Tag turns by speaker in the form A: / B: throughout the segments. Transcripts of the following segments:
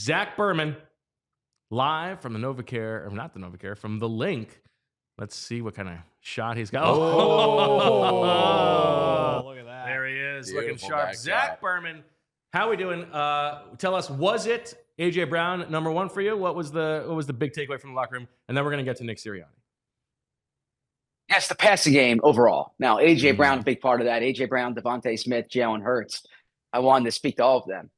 A: Zach Berman, live from the NovaCare, or not the NovaCare, from the Link. Let's see what kind of shot he's got.
B: Oh,
C: look at that.
A: There he is,
B: Beautiful
A: looking sharp.
B: backdrop.
A: Zach Berman, how we doing? Tell us, was it A.J. Brown number one for you? What was the big takeaway from the locker room? And then we're going to get to Nick Sirianni.
D: Yes, the passing game overall. Now, A.J. Brown, a big part of that. A.J. Brown, DeVonta Smith, Jalen Hurts. I wanted to speak to all of them.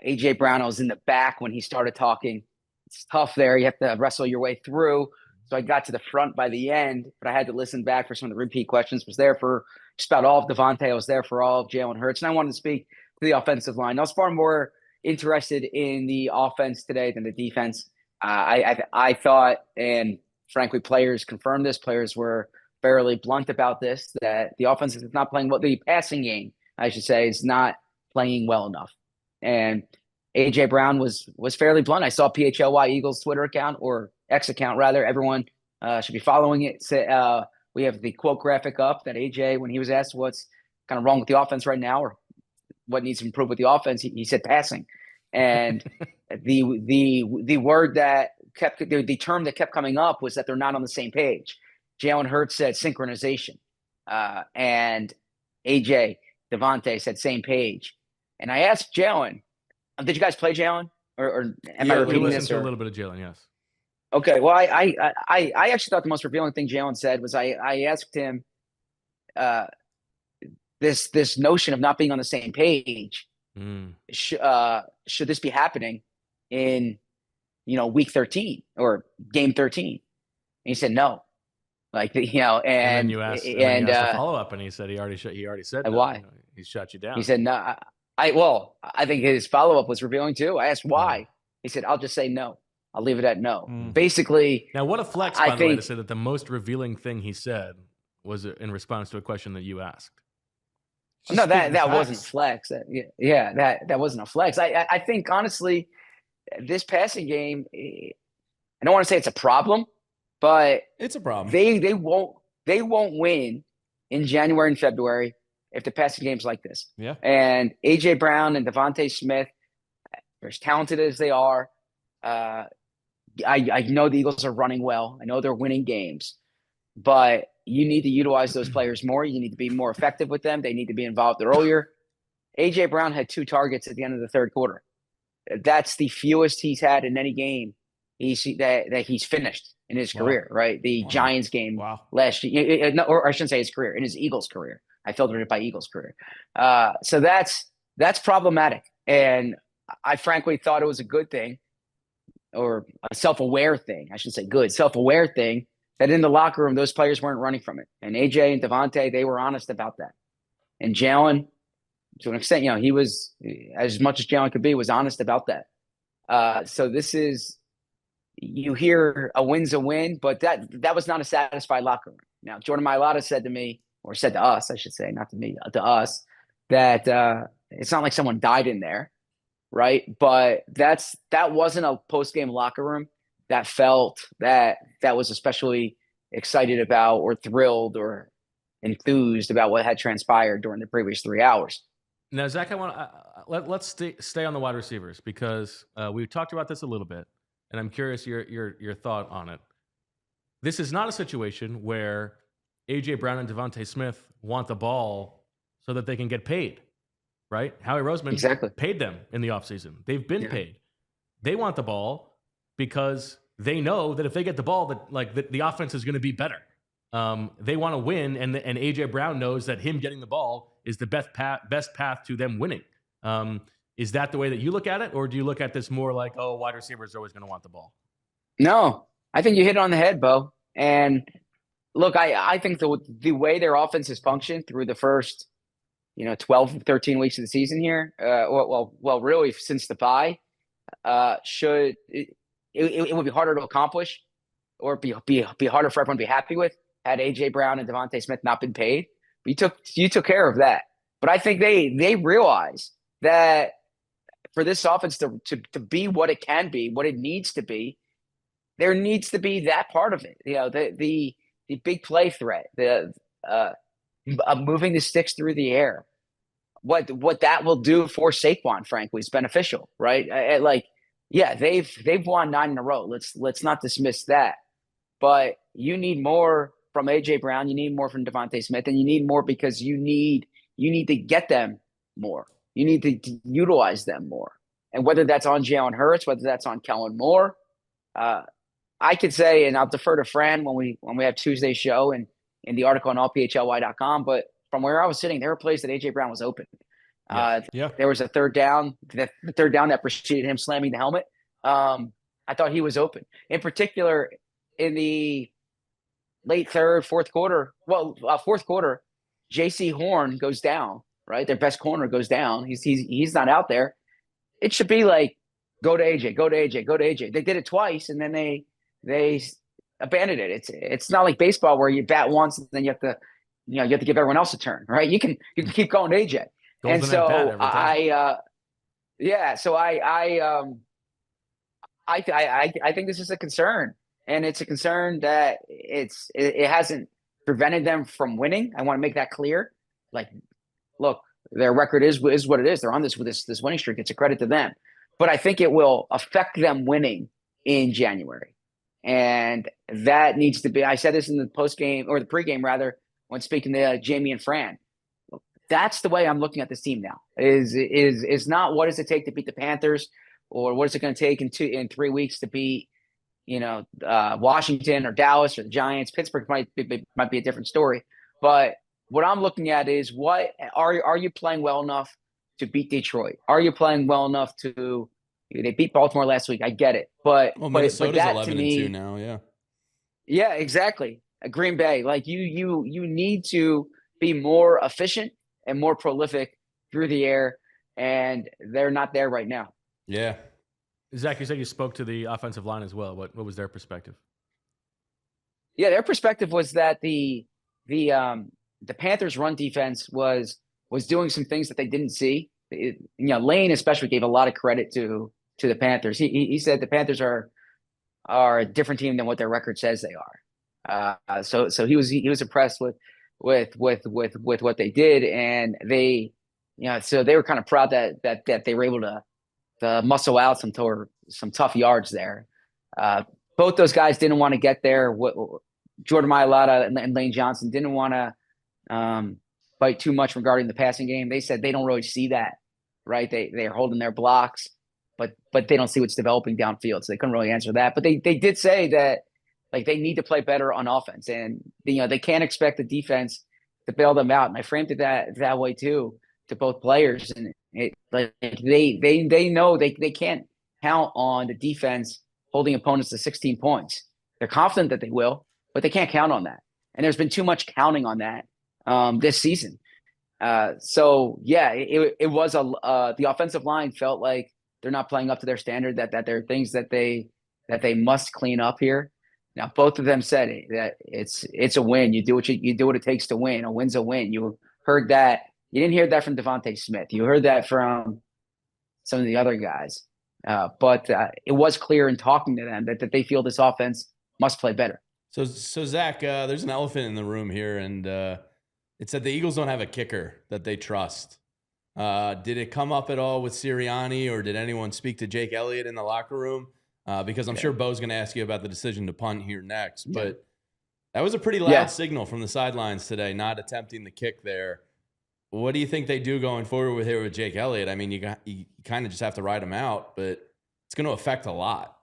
D: A.J. Brown, I was in the back when he started talking. It's tough there. You have to wrestle your way through. So I got to the front by the end, but I had to listen back for some of the repeat questions. Was there for just about all of DeVonta. I was there for all of Jalen Hurts. And I wanted to speak to the offensive line. I was far more interested in the offense today than the defense. I thought, and frankly, players confirmed this. Players were fairly blunt about this, that the offense is not playing well. The passing game, I should say, is not playing well enough. And A.J. Brown was fairly blunt. I saw PHLY Eagles Twitter account, or X account rather. Everyone should be following it. We have the quote graphic up that A.J., when he was asked what's kind of wrong with the offense right now or what needs to improve with the offense, he said passing. And the word that kept the term that kept coming up was that they're not on the same page. Jalen Hurts said synchronization, and A.J. DeVonta said same page. And I asked Jalen, did you guys play Jalen? Or am I repeating this?
A: To a little bit of Jalen, yes.
D: Okay, well, I actually thought the most revealing thing Jalen said was I asked him this notion of not being on the same page. Should this be happening in week 13 or game 13? And he said no. And
A: then you asked, and you asked the follow up, and he said he already said no.
D: Why?
A: He shut you down.
D: He said no. I think his follow up was revealing too. I asked why. He said, I'll just say no. I'll leave it at no. Basically.
A: Now, what a flex, by the way, to say that the most revealing thing he said was in response to a question that you asked.
D: No, that wasn't flex. That wasn't a flex. I think, honestly, this passing game, I don't want to say it's a problem, but
C: it's a problem.
D: They won't win in January and February if the passing game's like this.
C: Yeah. And
D: A.J. Brown and DeVonta Smith, as talented as they are, I know the Eagles are running well. I know they're winning games, but you need to utilize those players more. You need to be more effective with them. They need to be involved earlier. A.J. Brown had 2 targets at the end of the third quarter. That's the fewest he's had in any game that he's finished in his career, right? The Giants game last year, or I shouldn't say his career, in his Eagles career. I filtered it by Eagles career. So that's problematic. And I frankly thought it was a good thing, or a self-aware thing. I should say good, self-aware thing, that in the locker room, those players weren't running from it. And A.J. and DeVonta, they were honest about that. And Jalen, to an extent, he was, as much as Jalen could be, was honest about that. So this is, you hear a win's a win, but that was not a satisfied locker room. Now, Jordan Mailata said to me, or said to us, I should say, not to me, to us, that it's not like someone died in there, right? But that wasn't a post-game locker room that felt that was especially excited about or thrilled or enthused about what had transpired during the previous 3 hours.
A: Now, Zach, I want let's stay on the wide receivers, because we talked about this a little bit, and I'm curious your thought on it. This is not a situation where A.J. Brown and DeVonta Smith want the ball so that they can get paid, right? Howie Roseman paid them in the offseason. They've been paid. They want the ball because they know that if they get the ball, that the offense is going to be better. They want to win, and A.J. Brown knows that him getting the ball is the best path to them winning. Is that the way that you look at it, or do you look at this more like, wide receivers are always going to want the ball?
D: No, I think you hit it on the head, Bo. And look, I think the way their offense has functioned through the first, 12, 13 weeks of the season here, really since the bye, it would be harder to accomplish, or be harder for everyone to be happy with, had A.J. Brown and DeVonta Smith not been paid. But you took care of that. But I think they realize that for this offense to be what it can be, what it needs to be, there needs to be that part of it. The big play threat, the moving the sticks through the air. What that will do for Saquon, frankly, is beneficial, right? Yeah, they've won 9 in a row. Let's not dismiss that. But you need more from AJ Brown. You need more from DeVonta Smith, and you need more because you need to get them more. You need to utilize them more. And whether that's on Jalen Hurts, whether that's on Kellen Moore, I could say, and I'll defer to Fran when we have Tuesday's show and in the article on allphly.com. But from where I was sitting, there were plays that AJ Brown was open. There was a third down, the third down that preceded him slamming the helmet. I thought he was open. In particular, in the late third, fourth quarter, J.C. Horn goes down, right? Their best corner goes down. He's not out there. It should be like, go to AJ, go to AJ, go to AJ. They did it twice, and then they abandoned it. It's not like baseball where you bat once and then you have to give everyone else a turn, right? You can keep going to AJ. And so I think this is a concern, and it's a concern that it hasn't prevented them from winning. I want to make that clear. Like, look, their record is what it is. They're on this winning streak. It's a credit to them, but I think it will affect them winning in January, and that needs to be. I said this in the post game or the pregame rather when speaking to Jamie and Fran. That's the way I'm looking at this team now. Is not what does it take to beat the Panthers, or what is it going to take in 3 weeks to beat, Washington or Dallas or the Giants. Pittsburgh might be a different story. But what I'm looking at is what are you playing well enough to beat Detroit? Are you playing well enough to? They beat Baltimore last week. I get it, but
B: Minnesota's
D: that
B: 11-2 now. Yeah.
D: Yeah, exactly. Green Bay, like you need to be more efficient and more prolific through the air, and they're not there right now.
B: Yeah.
A: Zach, you said you spoke to the offensive line as well. What was their perspective?
D: Yeah, their perspective was that the Panthers' run defense was doing some things that they didn't see. Lane especially gave a lot of credit to the Panthers. He said the Panthers are a different team than what their record says they are. So he was impressed with what they did, and they so they were kind of proud that they were able to muscle out some tough yards there. Both those guys didn't want to get there. Jordan Mailata and Lane Johnson didn't want to fight too much regarding the passing game. They said they don't really see that, right? They're holding their blocks, but they don't see what's developing downfield, so they couldn't really answer that. But they did say that, like, they need to play better on offense, and they can't expect the defense to bail them out. And I framed it that way too to both players, and they know they can't count on the defense holding opponents to 16 points. They're confident that they will, but they can't count on that. And there's been too much counting on that this season. So yeah, it was the offensive line felt like they're not playing up to their standard. That there are things that they must clean up here. Now, both of them said that it's a win. You do what it takes to win. A win's a win. You heard that. You didn't hear that from DeVonta Smith. You heard that from some of the other guys. But it was clear in talking to them that they feel this offense must play better.
B: So Zach, there's an elephant in the room here, and it said the Eagles don't have a kicker that they trust. Did it come up at all with Sirianni, or did anyone speak to Jake Elliott in the locker room? Because I'm sure Bo's going to ask you about the decision to punt here next. But that was a pretty loud signal from the sidelines today, not attempting the kick there. What do you think they do going forward with Jake Elliott? I mean, you kind of just have to ride him out, but it's going to affect a lot.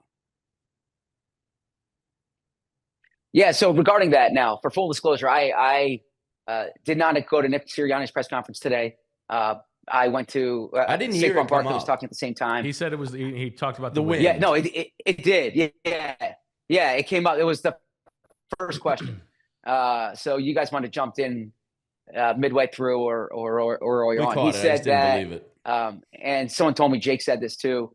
D: Yeah, so regarding that now, for full disclosure, I did not go to Nick Sirianni's press conference today. I went to
B: I didn't hear
D: Saquon Barkley was talking at the same time.
A: He said it was he talked about the
B: win.
D: Yeah, no, it did. Yeah, it came up. It was the first question. So you guys might have jumped in midway through or early on. He said that, and someone told me Jake said this too.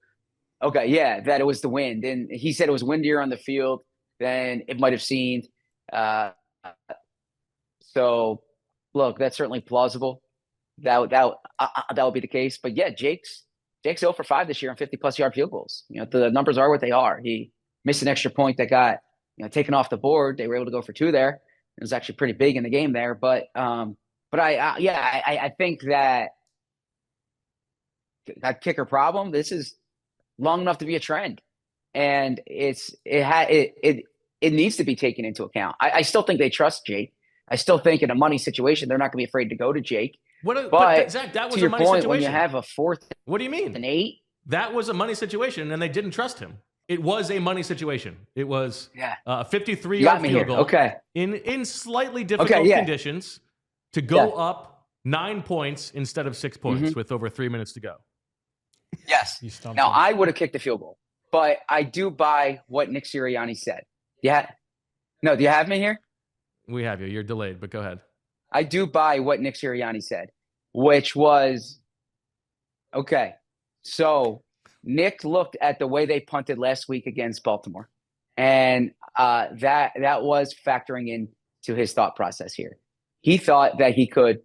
D: Okay, yeah, that it was the wind, and he said it was windier on the field than it might have seemed. So, look, that's certainly plausible. That would be the case. But yeah, Jake's 0 for 5 this year on 50+ yard field goals. The numbers are what they are. He missed an extra point that got taken off the board. They were able to go for 2 there. It was actually pretty big in the game there. But I think that kicker problem. This is long enough to be a trend, and it needs to be taken into account. I still think they trust Jake. I still think in a money situation they're not going to be afraid to go to Jake.
A: But Zach, that was
D: to
A: a
D: your
A: money
D: point,
A: situation.
D: when you have a 4th
A: What do you mean?
D: and 8,
A: that was a money situation, and they didn't trust him. It was a money situation. It was a 53-yard field goal in slightly difficult conditions to go up 9 points instead of 6 points with over 3 minutes to go.
D: Yes. Now, I would have kicked the field goal, but I do buy what Nick Sirianni said. Yeah. No, do you have me here?
A: We have you. You're delayed, but go ahead.
D: I do buy what Nick Sirianni said, which was, okay, so Nick looked at the way they punted last week against Baltimore, and that was factoring into his thought process here. He thought that he could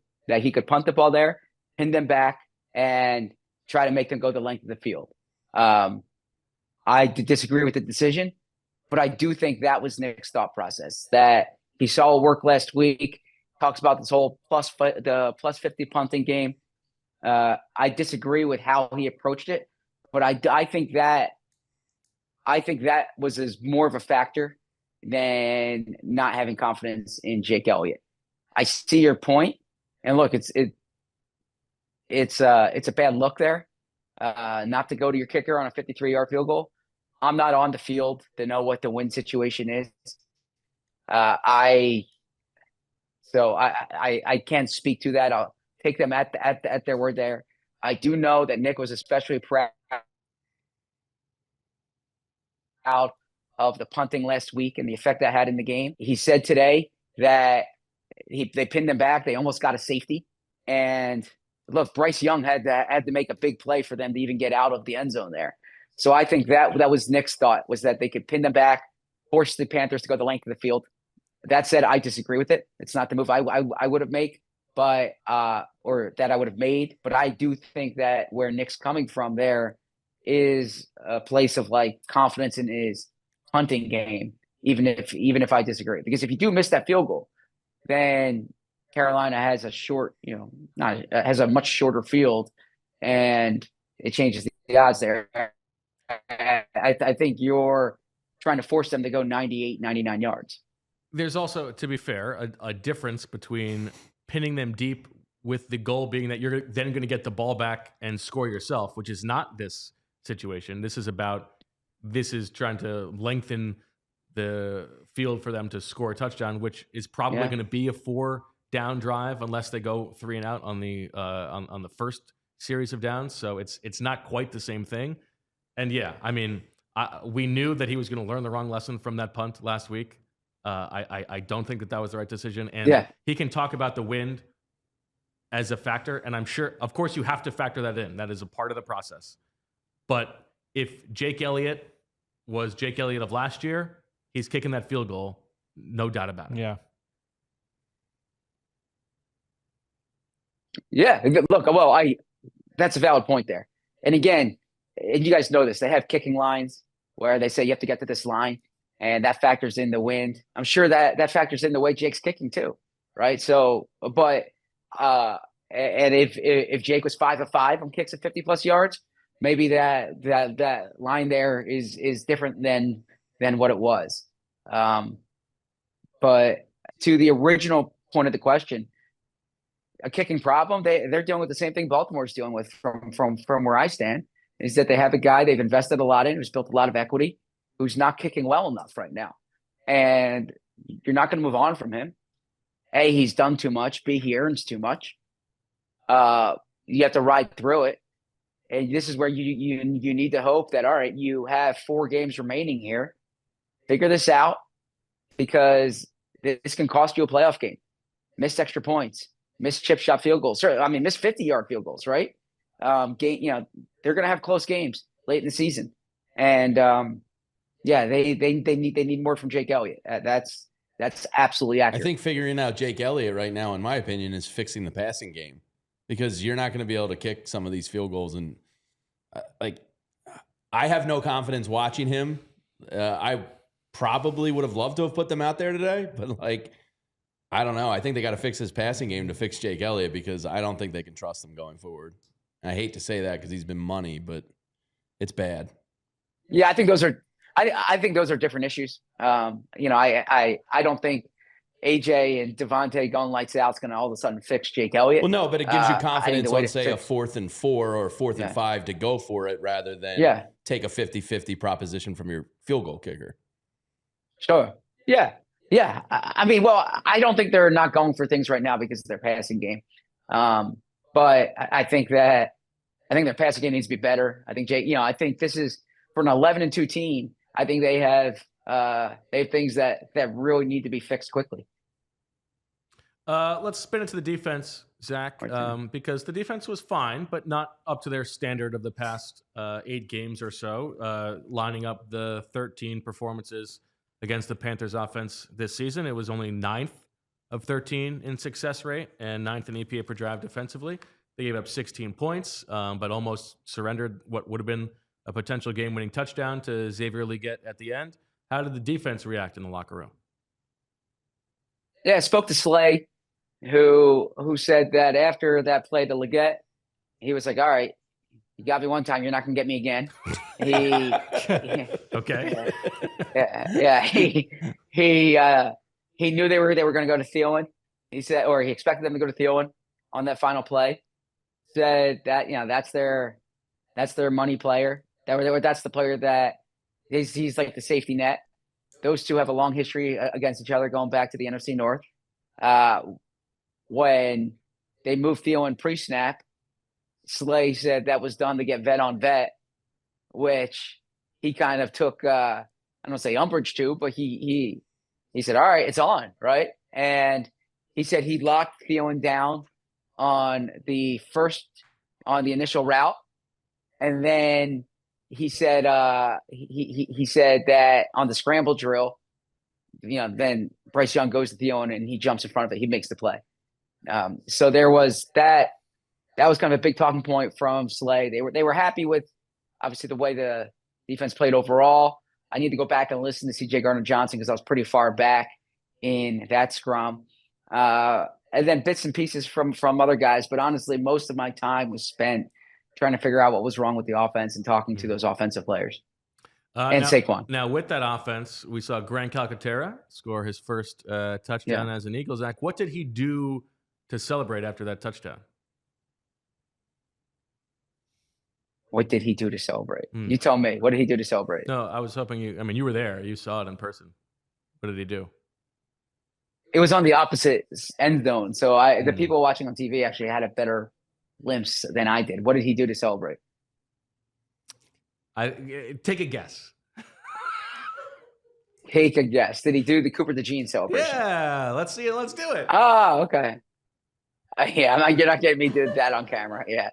D: punt the ball there, pin them back, and try to make them go the length of the field. I disagree with the decision, but I do think that was Nick's thought process, that he saw it work last week. Talks about this whole the plus 50 punting game. I disagree with how he approached it, but I think that was more of a factor than not having confidence in Jake Elliott. I see your point, and look, it's a bad look there, not to go to your kicker on a 53-yard field goal. I'm not on the field to know what the win situation is. I can't speak to that. I'll take them at their word there. I do know that Nick was especially proud of the punting last week and the effect that had in the game. He said today that they pinned them back. They almost got a safety. And look, Bryce Young had to make a big play for them to even get out of the end zone there. So I think that was Nick's thought, was that they could pin them back, force the Panthers to go the length of the field. That said, I disagree with it. It's not the move I would have made, but or that I would have made. But I do think that where Nick's coming from there is a place of like confidence in his punting game, even if I disagree. Because if you do miss that field goal, then Carolina has has a much shorter field, and it changes the odds there. I think you're trying to force them to go 98, 99 yards.
A: There's also, to be fair, a difference between pinning them deep with the goal being that you're then going to get the ball back and score yourself, which is not this situation. This is trying to lengthen the field for them to score a touchdown, which is probably going to be a 4-down drive unless they go 3 and out on the on the first series of downs. So it's not quite the same thing. And yeah, I mean, we knew that he was going to learn the wrong lesson from that punt last week. I don't think that was the right decision. And he can talk about the wind as a factor. And I'm sure, of course, you have to factor that in. That is a part of the process. But if Jake Elliott was Jake Elliott of last year, he's kicking that field goal, no doubt about it.
C: Yeah.
D: Yeah. Look, well, that's a valid point there. And again, and you guys know this, they have kicking lines where they say you have to get to this line, and that factors in the wind. I'm sure that factors in the way Jake's kicking too, right? So, but and if Jake was 5 of 5 on kicks at 50+ yards, maybe that line there is different than what it was. But to the original point of the question, a kicking problem, they're dealing with the same thing Baltimore's dealing with from where I stand, is that they have a guy they've invested a lot in, who's built a lot of equity, who's not kicking well enough right now. And you're not going to move on from him. A, he's done too much. B, he earns too much. You have to ride through it. And this is where you need to hope that, all right, you have 4 games remaining here. Figure this out, because this can cost you a playoff game. Missed extra points, missed chip shot field goals. I mean, missed 50-yard field goals, right? They're going to have close games late in the season. And they need more from Jake Elliott. That's absolutely accurate.
B: I think figuring out Jake Elliott right now, in my opinion, is fixing the passing game, because you're not going to be able to kick some of these field goals. And I have no confidence watching him. I probably would have loved to have put them out there today, but I don't know. I think they got to fix his passing game to fix Jake Elliott, because I don't think they can trust him going forward. I hate to say that because he's been money, but it's bad.
D: Yeah, I think those are. I think those are different issues. I don't think AJ and DeVonta going lights out is going to all of a sudden fix Jake Elliott.
B: Well, no, but it gives you
D: I think
B: confidence
D: the way
B: on,
D: to
B: say, a
D: fix,
B: 4th and 4 or a 4th and
D: Yeah.
B: 5 to go for it rather than
D: yeah,
B: take a 50-50 proposition from your field goal kicker.
D: sure, yeah, yeah. I mean, well, I don't think they're not going for things right now because of their passing game. But I think their passing game needs to be better. I think I think this is for an 11-2 team. I think they have things that really need to be fixed quickly.
A: Let's spin it to the defense, Zach, because the defense was fine, but not up to their standard of the past 8 games or so. Lining up the 13 performances against the Panthers offense this season, it was only 9th of 13 in success rate and 9th in EPA per drive defensively. They gave up 16 points, but almost surrendered what would have been a potential game-winning touchdown to Xavier Legette at the end. How did the defense react in the locker room?
D: Yeah, I spoke to Slay, who said that after that play to Legette, he was like, "All right, you got me one time, you're not going to get me again."
A: Okay.
D: Yeah. He knew they were going to go to Thielen. He said, or he expected them to go to Thielen on that final play. Said that that's their money player. That's the player that he's like the safety net. Those two have a long history against each other going back to the NFC North. When they moved Thielen pre-snap, Slay said that was done to get vet on vet, which he kind of took I don't say umbrage to, but he said, "All right, it's on," right? And he said he locked Thielen down on the initial route, and then he said he said that on the scramble drill, then Bryce Young goes to Thielen and he jumps in front of it. He makes the play. So there was that. That was kind of a big talking point from Slay. They were happy with obviously the way the defense played overall. I need to go back and listen to CJ Gardner-Johnson because I was pretty far back in that scrum. And then bits and pieces from other guys. But honestly, most of my time was spent trying to figure out what was wrong with the offense and talking to those offensive players. And Saquon.
A: Now, with that offense, we saw Grant Calcaterra score his first touchdown as an Eagle. Zach, what did he do to celebrate after that touchdown?
D: What did he do to celebrate? You tell me. What did he do to celebrate?
A: No, I was hoping you were there. You saw it in person. What did he do?
D: It was on the opposite end zone. So the people watching on TV actually had a better glimpse than I did. What did he do to celebrate?
A: Take a guess.
D: Take a guess. Did he do the Cooper DeJean celebration?
A: Yeah, let's see it. Let's do it.
D: Oh, okay. Yeah, you're not getting me to do that on camera. Yeah.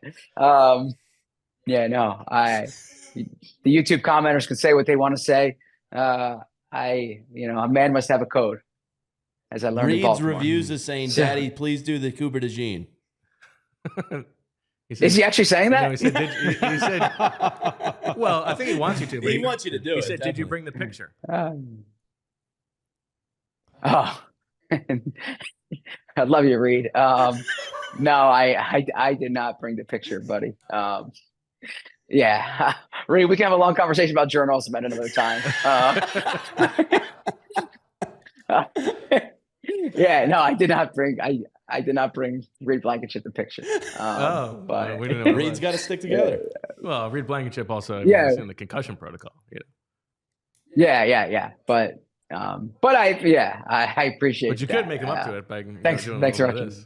D: Yeah, no. The YouTube commenters can say what they want to say. A man must have a code. As I learned in Baltimore.
B: Reviews is saying, "Daddy, please do the Cooper DeJean."
D: Is he actually saying that?
A: No, he said, well, I think he wants you to.
B: He wants you to do it.
A: He said,
B: definitely.
A: "Did you bring the picture?"
D: I love you, Reed. No, I did not bring the picture, buddy. Yeah, Reed, we can have a long conversation about journalism at another time. Yeah, no, I did not bring. I did not bring Reed Blankenship the picture. But
A: we didn't know.
B: Reed's got to stick together.
A: Well, Reed Blankenship also
D: was
A: in the concussion protocol.
D: Yeah. But I appreciate.
A: But you could make him up to it by
D: thanks
A: doing
D: for
A: this.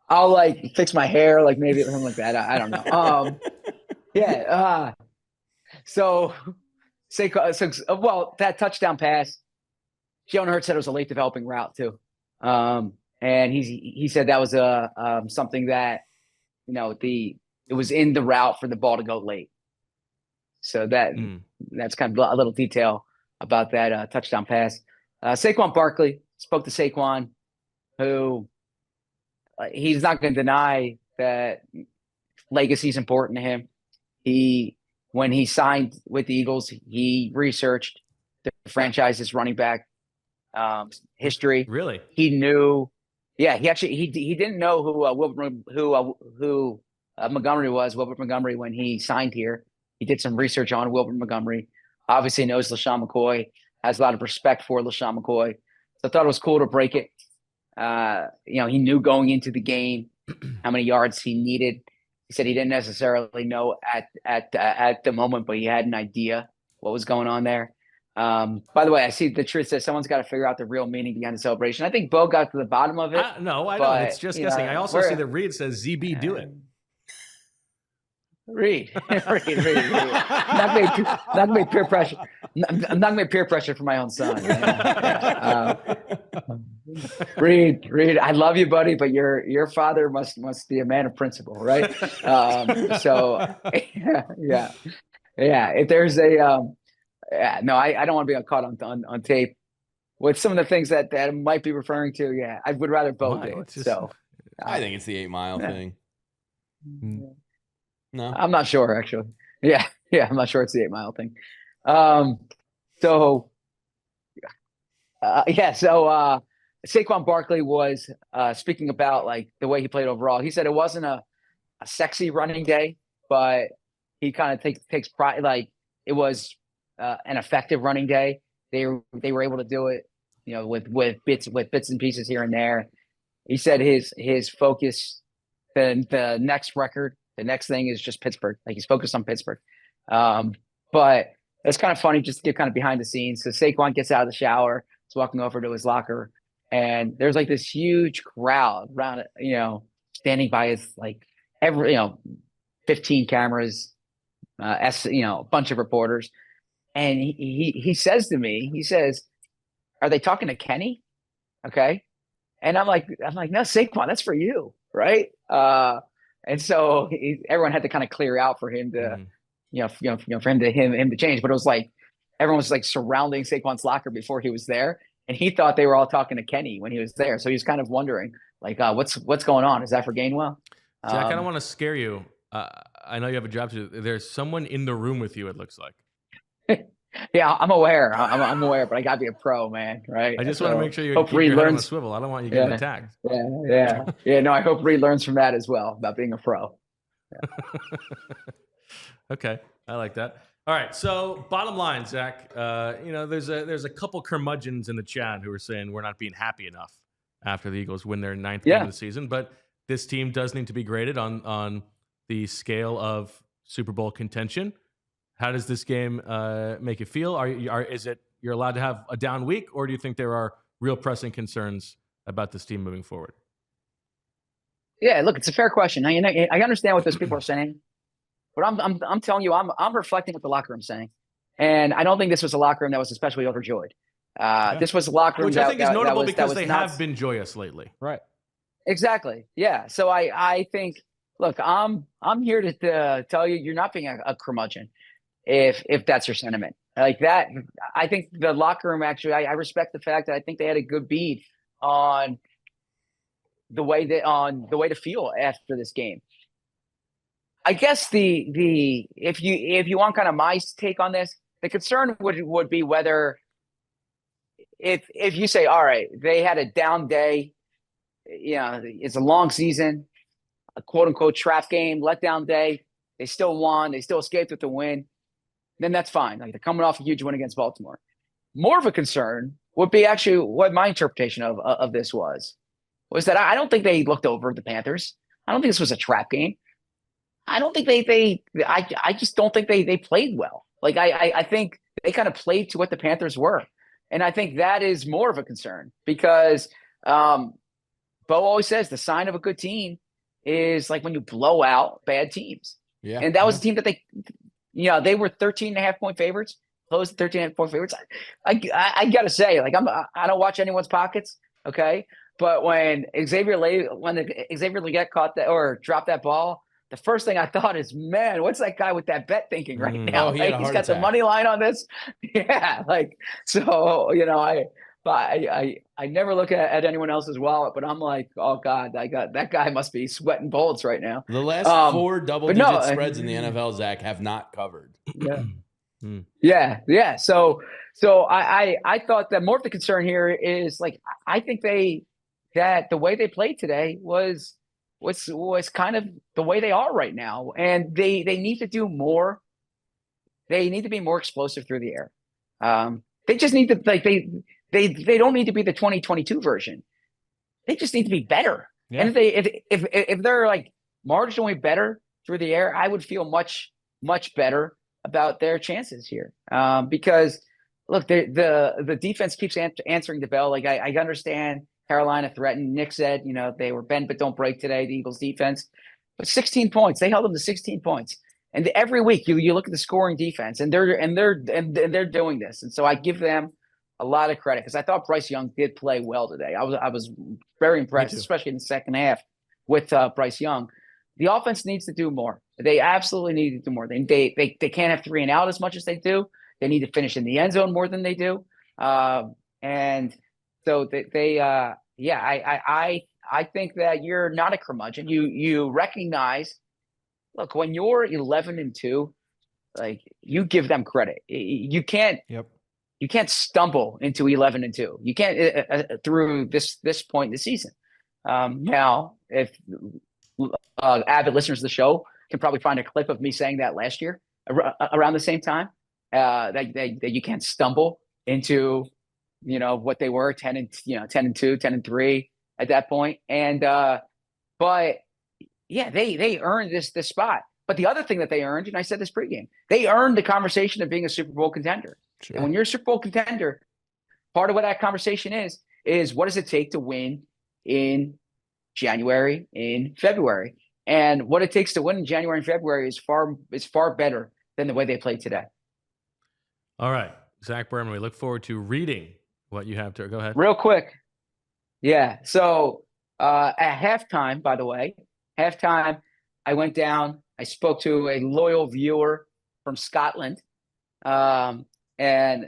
D: I'll fix my hair, maybe something like that. I don't know. So that touchdown pass, Jalen Hurts said it was a late developing route too. And he said that was something that, it was in the route for the ball to go late. So that's kind of a little detail about that touchdown pass. Saquon Barkley, spoke to Saquon, who he's not going to deny that legacy is important to him. When he signed with the Eagles, he researched the franchise's running back history.
A: Really?
D: He knew. Yeah, he didn't know who Montgomery was, Wilbert Montgomery, when he signed here. He did some research on Wilbur Montgomery. Obviously knows LaShawn McCoy, has a lot of respect for LaShawn McCoy. So I thought it was cool to break it. He knew going into the game how many yards he needed. He said he didn't necessarily know at the moment, but he had an idea what was going on there. By the way, I see the truth says someone's got to figure out the real meaning behind the celebration. I think Bo got to the bottom of it.
A: No, I don't. It's just guessing. I also see that Reed says ZB do it.
D: Reed. Not gonna be peer pressure. I'm not gonna be peer pressure for my own son. Reed, I love you, buddy, but your father must be a man of principle, right? So yeah. If there's no, I don't want to be caught on tape with some of the things that might be referring to. Yeah, I would rather Bo do it. So
B: I think it's the 8 Mile thing. No,
D: I'm not sure actually. Yeah, I'm not sure it's the 8 Mile thing. So Saquon Barkley was speaking about like the way he played overall. He said it wasn't a sexy running day, but he kind of takes pride. Like it was an effective running day. They were able to do it, with bits and pieces here and there. He said his focus, the next record. The next thing is just Pittsburgh. Like he's focused on Pittsburgh. But it's kind of funny just to get kind of behind the scenes. So Saquon gets out of the shower, he's walking over to his locker, and there's like this huge crowd around, standing by his like 15 cameras, a bunch of reporters. And he says to me, are they talking to Kenny? Okay. And I'm like, no, Saquon, that's for you. Right. And so everyone had to kind of clear out for him to, for him to change. But it was like everyone was like surrounding Saquon's locker before he was there, and he thought they were all talking to Kenny when he was there. So he was kind of wondering, like, what's going on? Is that for Gainwell?
A: Jack, I don't want to scare you. I know you have a job to do. There's someone in the room with you. It looks like.
D: Yeah, I'm aware. I'm aware, but I got to be a pro, man. Right.
A: I just want to make sure you keep your head on the swivel. I don't want you getting attacked.
D: Yeah. No, I hope Reed learns from that as well about being a pro. Yeah.
A: Okay, I like that. All right, so bottom line, Zach. There's a couple curmudgeons in the chat who are saying we're not being happy enough after the Eagles win their 9th game of the season, but this team does need to be graded on the scale of Super Bowl contention. How does this game make you feel? Is it you're allowed to have a down week, or do you think there are real pressing concerns about this team moving forward?
D: Yeah, look, it's a fair question. I understand what those people are saying, but I'm telling you, I'm reflecting what the locker room's saying, and I don't think this was a locker room that was especially overjoyed. This was a locker room
A: which I think is notable because they have been joyous lately, right?
D: Exactly. Yeah. So I think, look, I'm here to tell you, you're not being a curmudgeon. If that's your sentiment like that, I think the locker room actually, I respect the fact that I think they had a good beat on the way to feel after this game. I guess if you want kind of my take on this, the concern would be whether if you say, all right, they had a down day, it's a long season, a quote unquote trap game, letdown day, they still won, they still escaped with the win. Then that's fine. Like they're coming off a huge win against Baltimore. More of a concern would be actually what my interpretation of this was that I don't think they looked over the Panthers. I don't think this was a trap game. I don't think I just don't think they played well. Like I think they kind of played to what the Panthers were. And I think that is more of a concern because Bo always says the sign of a good team is like when you blow out bad teams. Yeah. And that was a team that they were 13.5-point favorites, close to 13.5-point favorites. I got to say, like, I don't watch anyone's pockets. Okay. But when Xavier Legette caught that or dropped that ball, the first thing I thought is, man, what's that guy with that bet thinking right now?
B: Oh,
D: he's got the money line on this. Yeah. Like, so, I never look at anyone else's wallet, but I'm like, oh God, that guy must be sweating bullets right now.
B: The last 4 double-digit spreads in the NFL, Zach, have not covered.
D: Yeah. Yeah. So I thought that more of the concern here is like, I think that the way they played today was kind of the way they are right now. And they need to do more they need to be more explosive through the air. They just need to they don't need to be the 2022 version. They just need to be better.
C: Yeah.
D: And if they're like marginally better through the air, I would feel much better about their chances here. Because look, the defense keeps answering the bell. Like I understand Carolina threatened. Nick said, they were bend but don't break today, the Eagles defense. But 16 points, they held them to 16 points. And every week you look at the scoring defense, and they're doing this. And so I give them a lot of credit because I thought Bryce Young did play well today. I was very impressed, especially in the second half with Bryce Young. The offense needs to do more. They absolutely need to do more. They can't have 3 and out as much as they do. They need to finish in the end zone more than they do. And so I think that you're not a curmudgeon. You recognize. Look, when you're 11-2, like you give them credit. You can't.
C: Yep.
D: You can't stumble into 11-2. You can't through this point in the season. Now, if avid listeners of the show can probably find a clip of me saying that last year around the same time, that you can't stumble into what they were 10-2, 10-3 at that point. And but yeah, they earned this spot. But the other thing that they earned, and I said this pregame, they earned the conversation of being a Super Bowl contender.
B: Sure.
D: And when you're a Super Bowl contender, part of what that conversation is what does it take to win in January, in February? And what it takes to win in January and February is far better than the way they played today.
A: All right, Zach Berman, we look forward to reading what you have to go ahead.
D: Real quick. Yeah. So at halftime, by the way, I went down, I spoke to a loyal viewer from Scotland. And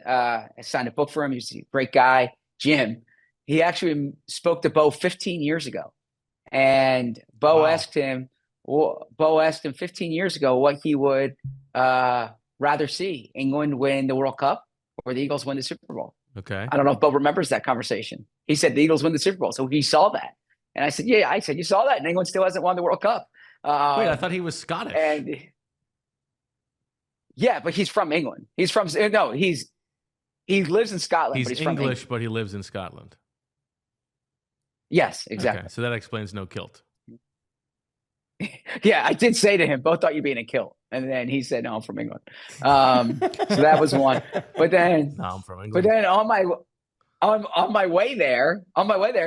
D: I signed a book for him. He's a great guy, Jim. He actually spoke to Bo 15 years ago. And Bo asked him 15 years ago what he would rather see, England win the World Cup or the Eagles win the Super Bowl.
A: Okay.
D: I don't know if Bo remembers that conversation. He said the Eagles win the Super Bowl. So he saw that. And I said, yeah, you saw that. And England still hasn't won the World Cup.
A: Wait, I thought he was Scottish.
D: And yeah, but he's from England. He lives in Scotland.
A: He's
D: but he's
A: English,
D: from
A: but he lives in Scotland.
D: Yes, exactly.
A: Okay, so that explains no kilt.
D: Yeah, I did say to him, both thought you'd be in a kilt. And then he said, no, I'm from England. So that was one. But then,
A: No, I'm from England.
D: but then on my way there,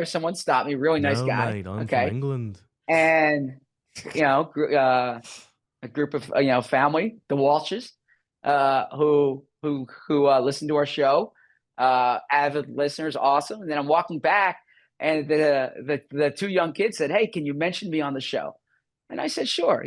D: someone stopped me, really nice
A: No,
D: guy.
A: mate, I'm
D: Okay.
A: from England.
D: And, a group of, family, the Walshes, who listen to our show, avid listeners, awesome. And then I'm walking back, and the 2 young kids said, "Hey, can you mention me on the show?" And I said, "Sure."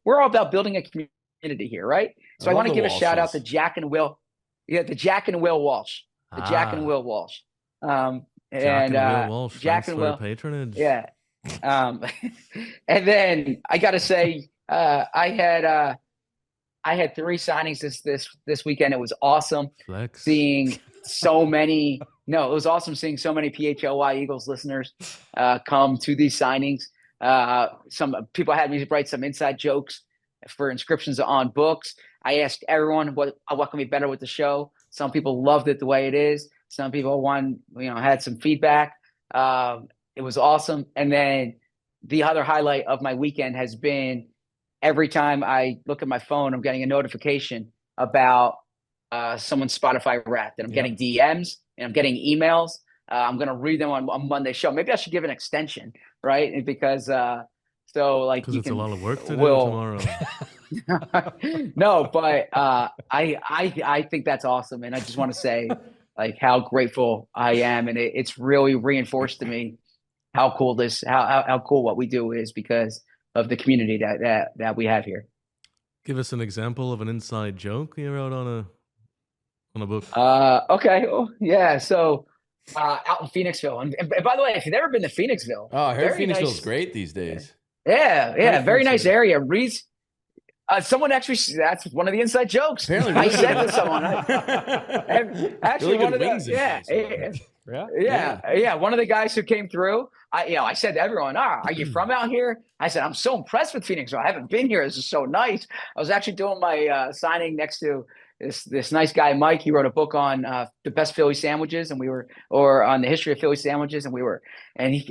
D: We're all about building a community here, right? So I want to give a shout out to Jack and Will. Yeah, the Jack and Will Walsh. The Jack and Will Walsh.
A: Jack and Will Walsh.
D: Jack
A: Thanks
D: and
A: for
D: Will.
A: patronage.
D: Yeah. And then I got to say, I had 3 signings this weekend. It was awesome
A: Flex.
D: seeing so many. No, it was awesome seeing so many PHLY Eagles listeners come to these signings. Some people had me write some inside jokes for inscriptions on books. I asked everyone what can be better with the show. Some people loved it the way it is. Some people had some feedback. It was awesome. And then the other highlight of my weekend has been every time I look at my phone, I'm getting a notification about someone's Spotify Wrapped, and I'm getting DMs and I'm getting emails. I'm going to read them on Monday's show. Maybe I should give an extension, right? Because
A: it's a lot of work to do tomorrow.
D: No, but I think that's awesome, and I just want to say how grateful I am, and it's really reinforced to me how cool how cool what we do is because of the community that we have here.
A: Give us an example of an inside joke you wrote on a book.
D: Okay. Oh, yeah. So out in Phoenixville, and by the way, if you've ever been to Phoenixville,
B: I heard Phoenixville's
D: nice,
B: great these days.
D: Yeah, very nice area. Reed's. Someone actually, that's one of the inside jokes.
B: Apparently,
D: I said to someone, actually,
B: really
D: one of the,
B: wings
D: yeah, one of the guys who came through, I said to everyone, are you from out here? I said, I'm so impressed with Phoenixville. I haven't been here. This is so nice. I was actually doing my signing next to this nice guy, Mike. He wrote a book on the best Philly sandwiches, and or on the history of Philly sandwiches, and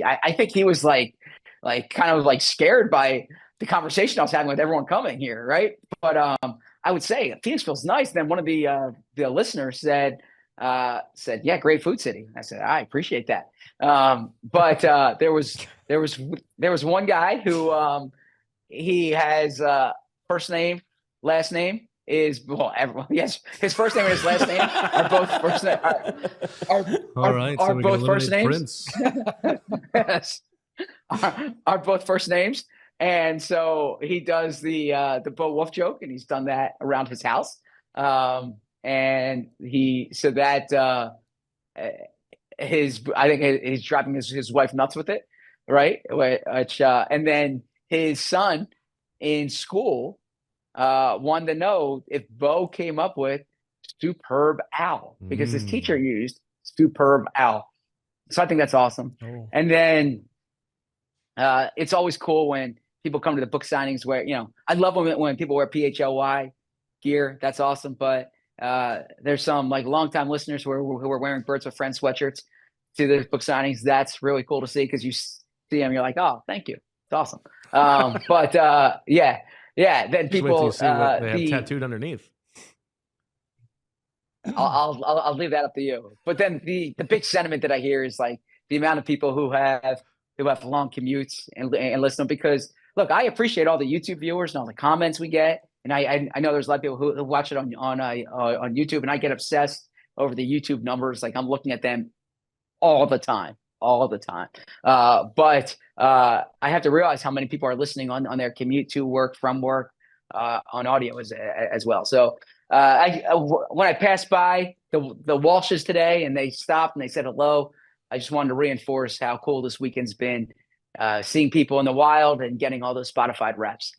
D: I think he was like kind of like scared by the conversation I was having with everyone coming here, right? But I would say Phoenix feels nice. Then one of the listeners said, yeah, great food city. I said, I appreciate that. But there was one guy who he has first name, last name is everyone. Yes, his first name and his last name are both first name. Are both first names. Yes, are both first names. And so he does the Bo Wolf joke, and he's done that around his house. And he said that I think he's driving his wife nuts with it, right? Which and then his son in school wanted to know if Bo came up with superb owl, because his teacher used superb owl. So I think that's awesome. Oh. And then it's always cool when people come to the book signings where, I love when people wear PHLY gear. That's awesome. But there's some like longtime listeners who are wearing Birds with Friends sweatshirts to the book signings. That's really cool to see, because you see them, you're like, oh, thank you. It's awesome. But yeah. Then people
A: see what they have tattooed underneath.
D: I'll leave that up to you. But then the big sentiment that I hear is like the amount of people who have long commutes and listen, because look, I appreciate all the YouTube viewers and all the comments we get, and I know there's a lot of people who watch it on YouTube, and I get obsessed over the YouTube numbers. Like I'm looking at them all the time. But I have to realize how many people are listening on their commute to work, from work, on audio as well. So when I passed by the Walshes today and they stopped and they said hello, I just wanted to reinforce how cool this weekend's been, seeing people in the wild and getting all those Spotify reps.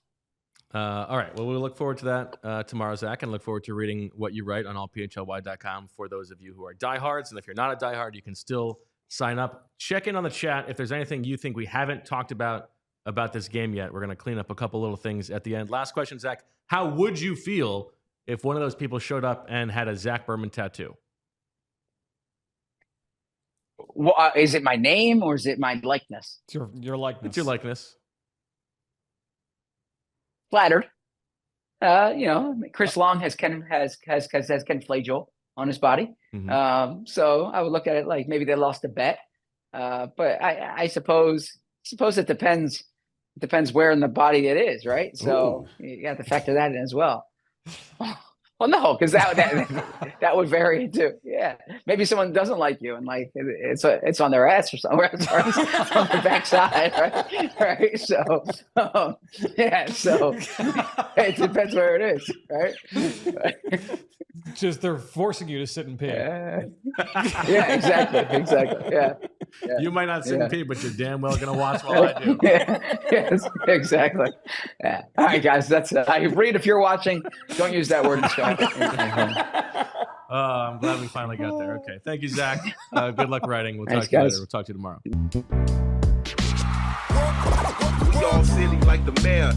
A: All right. Well, we'll look forward to that tomorrow, Zach, and look forward to reading what you write on allphly.com for those of you who are diehards. And if you're not a diehard, you can still sign up. Check in on the chat if there's anything you think we haven't talked about this game yet. We're going to clean up a couple little things at the end. Last question, Zach. How would you feel if one of those people showed up and had a Zach Berman tattoo?
D: Well, is it my name or is it my likeness?
C: It's your likeness.
A: It's your likeness.
D: Flattered. Chris Long has Ken Flagel on his body. Mm-hmm. So I would look at it like maybe they lost a bet. But I suppose it depends. It depends where in the body it is, right? So you have to factor that in as well. Well, no, because that would vary too. Yeah, maybe someone doesn't like you, and like it's on their ass or somewhere, on their backside, right? So yeah, so it depends where it is, right?
C: Just they're forcing you to sit and pee.
D: Yeah, exactly. Yeah.
A: You might not sit and pee, but you're damn well gonna watch while I do.
D: Yes, exactly. Yeah. All right, guys, that's it. Read if you're watching. Don't use that word in chat.
A: I'm glad we finally got there. Okay, thank you, Zach. Good luck writing. We'll talk to you later. We'll talk to you tomorrow.
E: We all silly like the mayor.